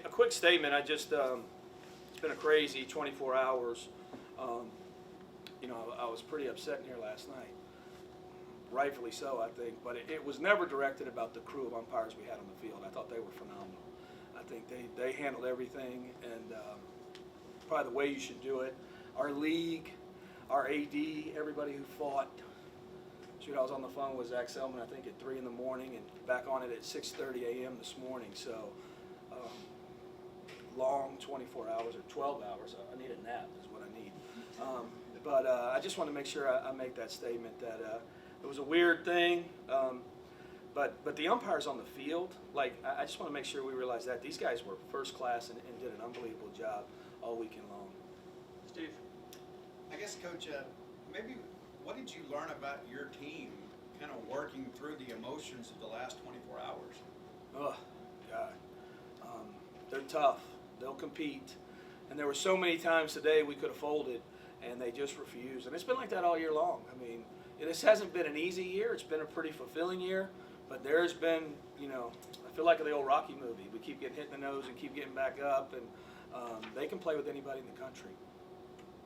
a quick statement. I just, it's been a crazy 24 hours. You know, I was pretty upset in here last night. Rightfully so, I think. But it was never directed about the crew of umpires we had on the field. I thought they were phenomenal. I think they handled everything, and probably the way you should do it. Our league, our AD, everybody who fought. Shoot, I was on the phone with Zach Selman, I think, at 3 in the morning, and back on it at 6:30 a.m. this morning. So, long 24 hours or 12 hours. I need a nap is what I need. But I just want to make sure I make that statement that it was a weird thing. But the umpires on the field, like, I just want to make sure we realize that these guys were first class and did an unbelievable job all weekend long. Steve? I guess, Coach, maybe what did you learn about your team kind of working through the emotions of the last 24 hours? Oh, God. They're tough. They'll compete. And there were so many times today we could have folded, and they just refused. And it's been like that all year long. I mean, this hasn't been an easy year. It's been a pretty fulfilling year. But there's been, you know, I feel like the old Rocky movie. We keep getting hit in the nose and keep getting back up. And they can play with anybody in the country.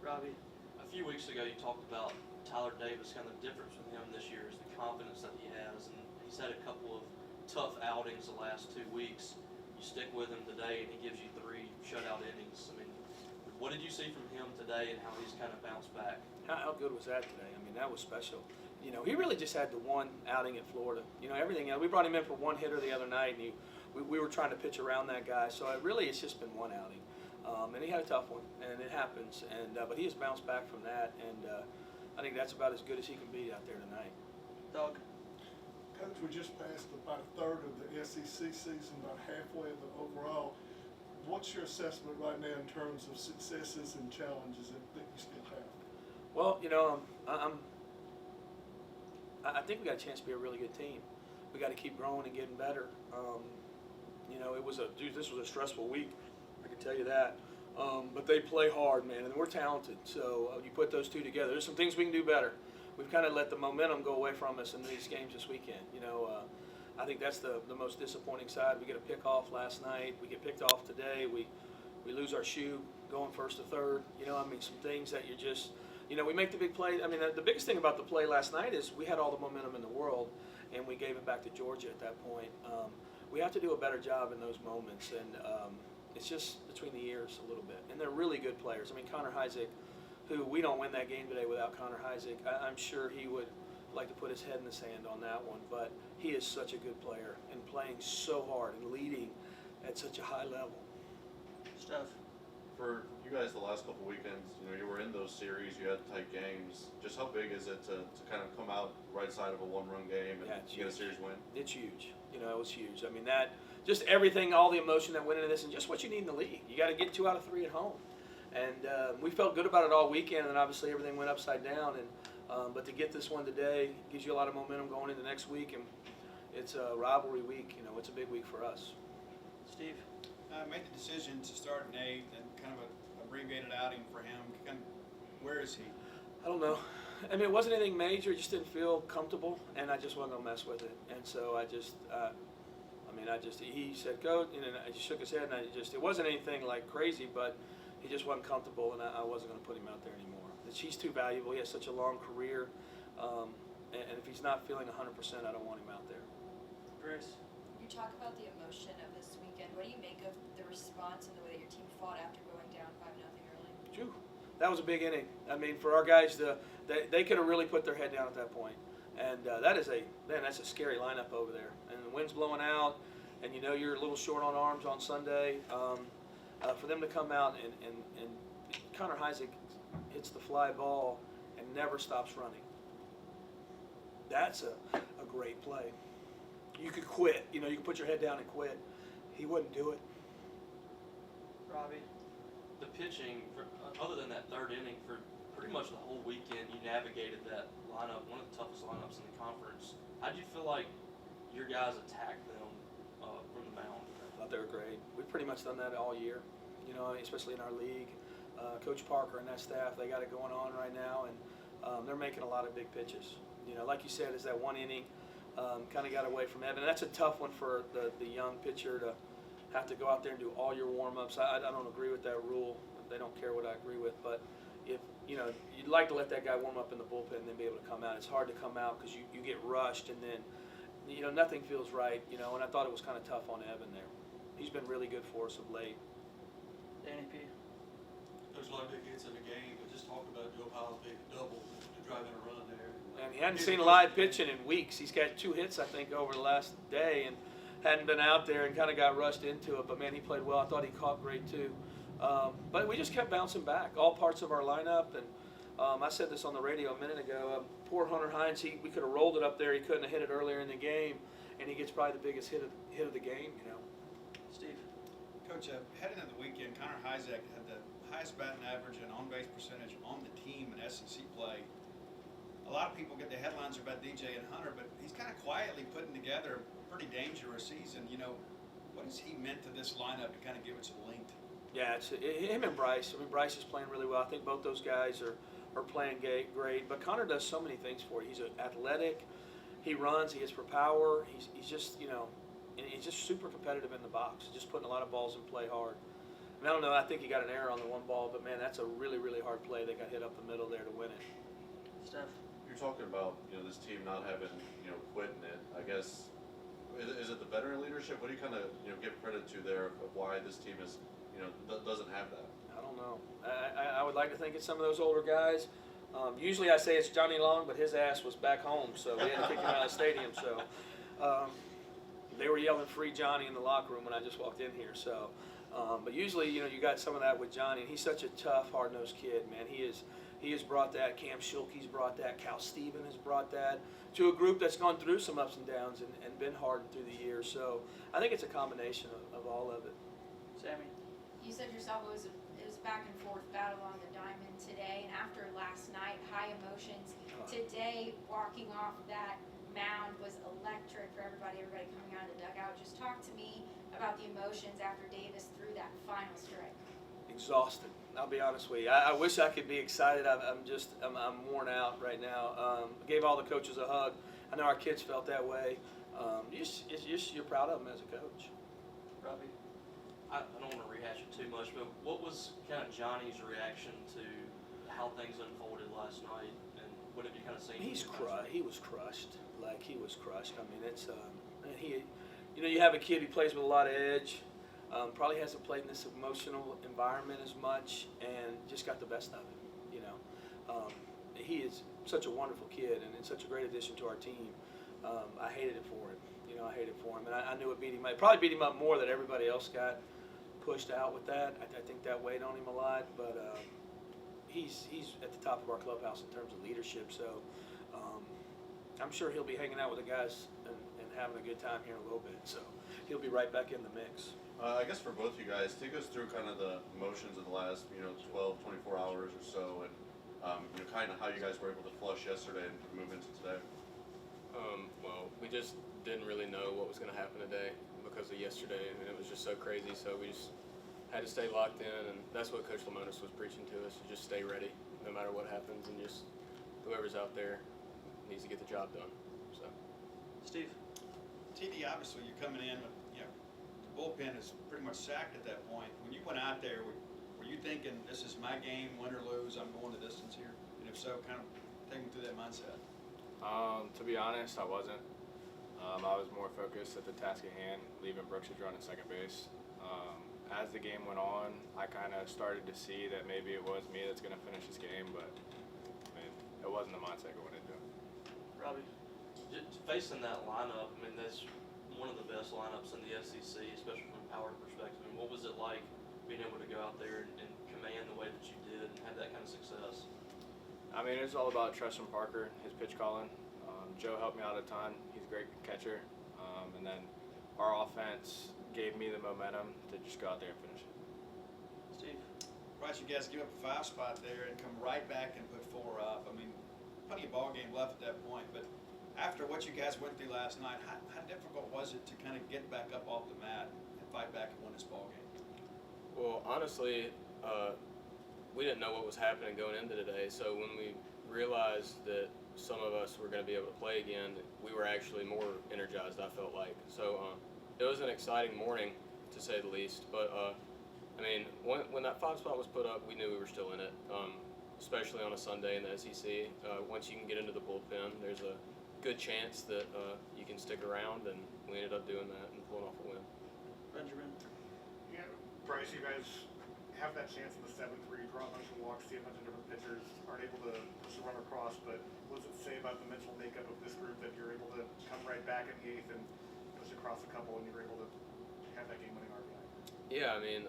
Robbie? A few weeks ago, you talked about Tyler Davis, kind of the difference with him this year is the confidence that he has. And he's had a couple of tough outings the last 2 weeks. You stick with him today, and he gives you 3 shutout innings. I mean, what did you see from him today and how he's kind of bounced back? How good was that today? I mean, that was special. You know, he really just had the one outing at Florida. You know, everything else. We brought him in for one hitter the other night, and we were trying to pitch around that guy. So it's just been one outing. And he had a tough one, and it happens. And but he has bounced back from that, and I think that's about as good as he can be out there tonight. Doug? Coach, we just passed about a third of the SEC season, about halfway of the overall. What's your assessment right now in terms of successes and challenges that you still have? Well, you know, I think we got a chance to be a really good team. We got to keep growing and getting better. You know, this was a stressful week. I can tell you that. But they play hard, man, and we're talented. So you put those two together. There's some things we can do better. We've kind of let the momentum go away from us in these games this weekend. You know, I think that's the most disappointing side. We get a pick off last night. We get picked off today. We lose our shoe going first to third. You know, I mean, some things that you just, you know, we make the big play. I mean, the biggest thing about the play last night is we had all the momentum in the world, and we gave it back to Georgia at that point. We have to do a better job in those moments, and it's just between the ears a little bit. And they're really good players. I mean, Connor Heisig, who we don't win that game today without Connor Heisig. I'm sure he would like to put his head in the sand on that one, but he is such a good player and playing so hard and leading at such a high level. Steph? For you guys, the last couple weekends, you know, you were in those series, you had tight games. Just how big is it to kind of come out right side of a one-run game and get a series win? It's huge. You know, it was huge. I mean, that just everything, all the emotion that went into this, and just what you need in the league. You got to get 2 out of 3 at home, and we felt good about it all weekend. And obviously, everything went upside down. And but to get this one today gives you a lot of momentum going into next week, and it's a rivalry week. You know, it's a big week for us. Steve? I made the decision to start Nate and kind of an abbreviated outing for him. Where is he? I don't know. I mean, it wasn't anything major. It just didn't feel comfortable, and I just wasn't gonna mess with it. And so he said, "Go," and I just shook his head, and it wasn't anything like crazy, but he just wasn't comfortable, and I wasn't gonna put him out there anymore. He's too valuable. He has such a long career, and if he's not feeling 100%, I don't want him out there. Grace? You talk about the emotion of this weekend. What do you make of the response and the way that your team fought after going down 5-0 early? Phew. That was a big inning. I mean, for our guys, they could have really put their head down at that point. And that's a scary lineup over there. And the wind's blowing out, and you know you're a little short on arms on Sunday. For them to come out and Connor Heisig hits the fly ball and never stops running. That's a great play. You could quit. You know, you could put your head down and quit. He wouldn't do it. Robbie? The pitching, other than that third inning, for pretty much the whole weekend, you navigated that lineup, one of the toughest lineups in the conference. How did you feel like your guys attacked them from the mound? I thought they were great. We've pretty much done that all year, you know, especially in our league. Coach Parker and that staff, they got it going on right now, and they're making a lot of big pitches. You know, like you said, is that one inning kind of got away from Evan. And that's a tough one for the young pitcher to have to go out there and do all your warm-ups. I don't agree with that rule. They don't care what I agree with, but if, you know, you'd like to let that guy warm up in the bullpen and then be able to come out. It's hard to come out because you get rushed and then, you know, nothing feels right, you know, and I thought it was kind of tough on Evan there. He's been really good for us of late. Danny P. There's a lot of big hits in the game, but just talk about Joe Pyle's big double to drive in a run there. And he hadn't seen live pitching in weeks. He's got 2 hits, I think, over the last day and hadn't been out there and kind of got rushed into it. But, man, he played well. I thought he caught great, too. But we just kept bouncing back, all parts of our lineup. And I said this on the radio a minute ago. Poor Hunter Hines, we could have rolled it up there. He couldn't have hit it earlier in the game. And he gets probably the biggest hit of the game, you know. Steve. Coach, heading into the weekend, Connor Hyzak had the highest batting average and on-base percentage on the team in SEC play. A lot of people get the headlines about DJ and Hunter, but he's kind of quietly putting together a pretty dangerous season. You know, what has he meant to this lineup to kind of give it some length? Yeah, it's him and Bryce. I mean, Bryce is playing really well. I think both those guys are playing great. But Connor does so many things for you. He's athletic. He runs. He hits for power. He's just, you know, and he's just super competitive in the box. Just putting a lot of balls in play hard. And I don't know. I think he got an error on the one ball, but man, that's a really, really hard play. They got hit up the middle there to win it. Steph. You're talking about, you know, this team not having, you know, quitting it. I guess, is it the veteran leadership? What do you kind of, you know, give credit to there of why this team is, you know, doesn't have that? I don't know. I would like to think it's some of those older guys. Usually I say it's Johnny Long, but his ass was back home, so we had to kick him out of the stadium. So they were yelling "Free Johnny" in the locker room when I just walked in here. So, but usually, you know, you got some of that with Johnny, and he's such a tough, hard-nosed kid, man. He has brought that. Cam Schulke's brought that. Cal Steven has brought that to a group that's gone through some ups and downs and been hardened through the years. So I think it's a combination of all of it. Sammy. You said yourself it was back and forth battle on the diamond today, and after last night, high emotions. Today, walking off that mound was electric for everybody coming out of the dugout. Just talk to me about the emotions after Davis threw that final strike. Exhausted. I'll be honest with you. I wish I could be excited. I'm worn out right now. Gave all the coaches a hug. I know our kids felt that way. You're proud of them as a coach. Robbie. I don't want to rehash it too much, but what was kind of Johnny's reaction to how things unfolded last night, and what have you kind of seen? He was crushed. Like, he was crushed. I mean, it's you know, you have a kid who plays with a lot of edge. Probably hasn't played in this emotional environment as much, and just got the best of him. You know, he is such a wonderful kid, and it's such a great addition to our team. I hated it for him. You know, I hated it for him, and I knew it beat him up. It probably beat him up more than everybody else got pushed out with that. I think that weighed on him a lot, but he's at the top of our clubhouse in terms of leadership. So I'm sure he'll be hanging out with the guys and having a good time here in a little bit. So he'll be right back in the mix. I guess for both you guys, take us through kind of the emotions of the last, you know, 12, 24 hours or so, and you know, kind of how you guys were able to flush yesterday and move into today. Well, we just didn't really know what was going to happen today because of yesterday, and it was just so crazy. So we just had to stay locked in, and that's what Coach Lemonis was preaching to us: to just stay ready, no matter what happens, and just whoever's out there needs to get the job done. So, Steve. TD, obviously you're coming in with, you know, the bullpen is pretty much sacked at that point. When you went out there, were you thinking, this is my game, win or lose, I'm going the distance here? And if so, kind of take me through that mindset. to be honest, I wasn't. I was more focused at the task at hand, leaving Brooks to run at second base. As the game went on, I kind of started to see that maybe it was me that's going to finish this game, but I mean, it wasn't the mindset going into it. Robbie. Just facing that lineup, I mean, that's one of the best lineups in the SEC, especially from a power perspective. I mean, what was it like being able to go out there and command the way that you did and have that kind of success? I mean, it's all about trusting Parker, his pitch calling. Joe helped me out a ton. He's a great catcher. And then our offense gave me the momentum to just go out there and finish it. Steve. Bryce, you guys give up a 5 spot there and come right back and put 4 up. I mean, plenty of ball game left at that point, but after what you guys went through last night, how difficult was it to kind of get back up off the mat and fight back and win this ball game? Well, honestly, we didn't know what was happening going into today, so when we realized that some of us were going to be able to play again, we were actually more energized, I felt like. So it was an exciting morning to say the least. But I mean, when that 5 spot was put up, we knew we were still in it. Especially on a Sunday in the SEC. Once you can get into the bullpen, there's a good chance that you can stick around, and we ended up doing that and pulling off a win. Benjamin. Yeah, Bryce, you guys have that chance in the 7th where you draw a bunch of walks, see a bunch of different pitchers, aren't able to push the runner across, but what does it say about the mental makeup of this group that you're able to come right back in the 8th and push across a couple and you're able to have that game-winning RBI? Yeah, I mean,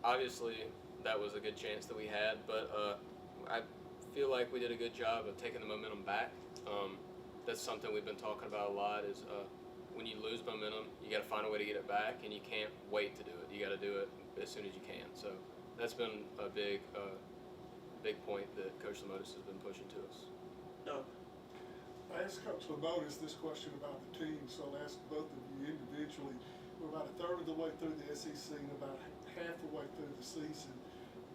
obviously that was a good chance that we had, but I feel like we did a good job of taking the momentum back. That's something we've been talking about a lot is when you lose momentum, you got to find a way to get it back, and you can't wait to do it. You got to do it as soon as you can. So that's been a big point that Coach Lamotis has been pushing to us. Doug. I asked Coach Lamotis this question about the team, so I'll ask both of you individually. We're about a third of the way through the SEC and about half the way through the season.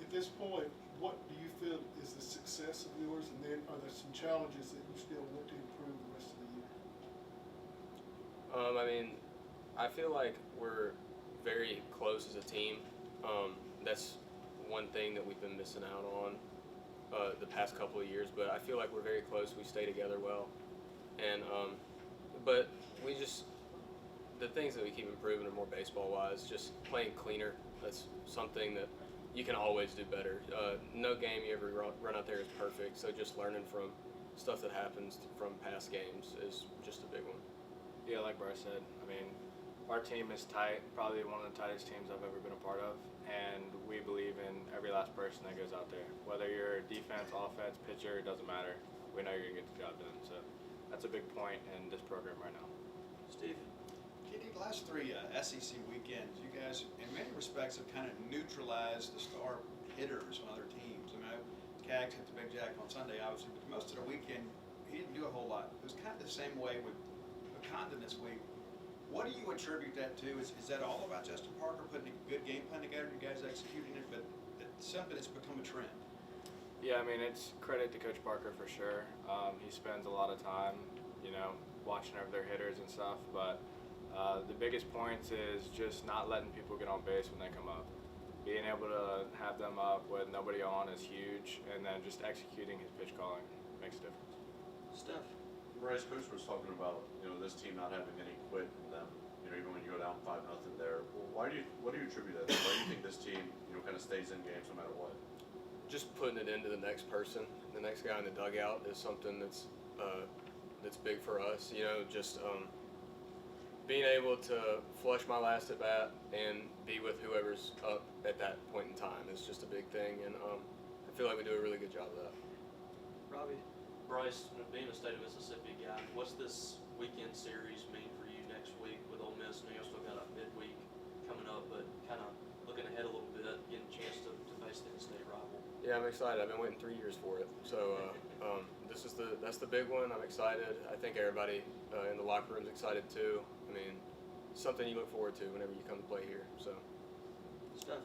At this point, what do you feel is the success of yours, and then are there some challenges that you still want to improve the rest of the year? I mean, I feel like we're very close as a team. That's one thing that we've been missing out on the past couple of years, but I feel like we're very close. We stay together well. And but we just, the things that we keep improving are more baseball-wise, just playing cleaner. That's something that you can always do better. No game you ever run out there is perfect, so just learning from stuff that happens from past games is just a big one. Yeah, like Bryce said, I mean, our team is tight, probably one of the tightest teams I've ever been a part of, and we believe in every last person that goes out there. Whether you're defense, offense, pitcher, it doesn't matter. We know you're going to get the job done, so that's a big point in this program right now. Steve. KD, the last 3 SEC weekends, you guys, in many respects, have kind of neutralized the star hitters on other teams. I mean, Cags hit the big jack on Sunday, obviously, but most of the weekend, he didn't do a whole lot. It was kind of the same way with Condon this week. What do you attribute that to? Is that all about Justin Parker putting a good game plan together, you guys executing it, but it's something that's become a trend? Yeah, I mean, it's credit to Coach Parker for sure. He spends a lot of time, watching over their hitters and stuff, but the biggest points is just not letting people get on base when they come up. Being able to have them up with nobody on is huge, and then just executing his pitch calling makes a difference. Steph. Bryce, Coach was talking about, this team not having any quit in them, even when you go down 5-0 there. Well, what do you attribute that to? Why do you think this team, kind of stays in games no matter what? Just putting it into the next person, the next guy in the dugout is something that's big for us. Just being able to flush my last at bat and be with whoever's up at that point in time is just a big thing, and I feel like we do a really good job of that. Robbie. Bryce, being a state of Mississippi guy, what's this weekend series mean for you next week with Ole Miss? I know you still got a midweek coming up, but kind of looking ahead a little bit, getting a chance to face the in-state rival. Yeah, I'm excited. I've been waiting 3 years for it. So that's the big one. I'm excited. I think everybody in the locker room's excited too. I mean, something you look forward to whenever you come to play here. So. Steph.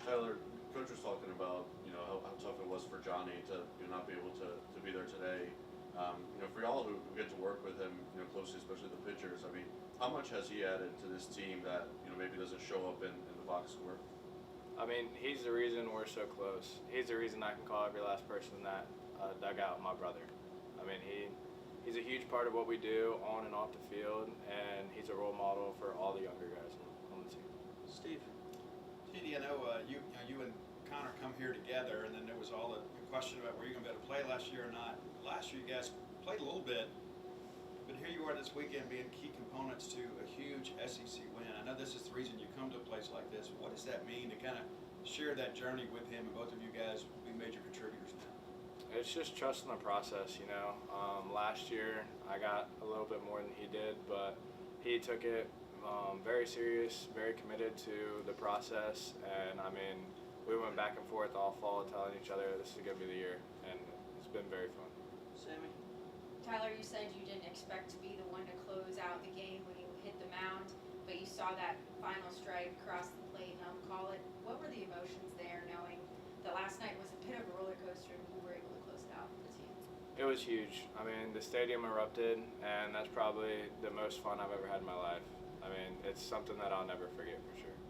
Tyler, Coach was talking about, how tough it was for Johnny to not be able to be there today. For y'all who get to work with him, closely, especially the pitchers, I mean, how much has he added to this team that, maybe doesn't show up in the box score? I mean, he's the reason we're so close. He's the reason I can call every last person in that dugout my brother. I mean, he's a huge part of what we do on and off the field, and he's a role model for all the younger guys on the team. Steve. TD, I know you and Connor come here together, and then there was all the question about were you going to be able to play last year or not. Last year you guys played a little bit, but here you are this weekend being key components to a huge SEC win. I know this is the reason you come to a place like this. What does that mean to kind of share that journey with him, and both of you guys be major contributors now? It's just trusting the process, Last year I got a little bit more than he did, but he took it very serious, very committed to the process, and I mean, we went back and forth all fall telling each other this is going to be the year, and it's been very fun. Sammy. Tyler, you said you didn't expect to be the one to close out the game when you hit the mound, but you saw that final strike cross the plate, call it. What were the emotions there, knowing that last night was a bit of a roller coaster and you were able to close it out for the team? It was huge. I mean, the stadium erupted, and that's probably the most fun I've ever had in my life. I mean, it's something that I'll never forget for sure.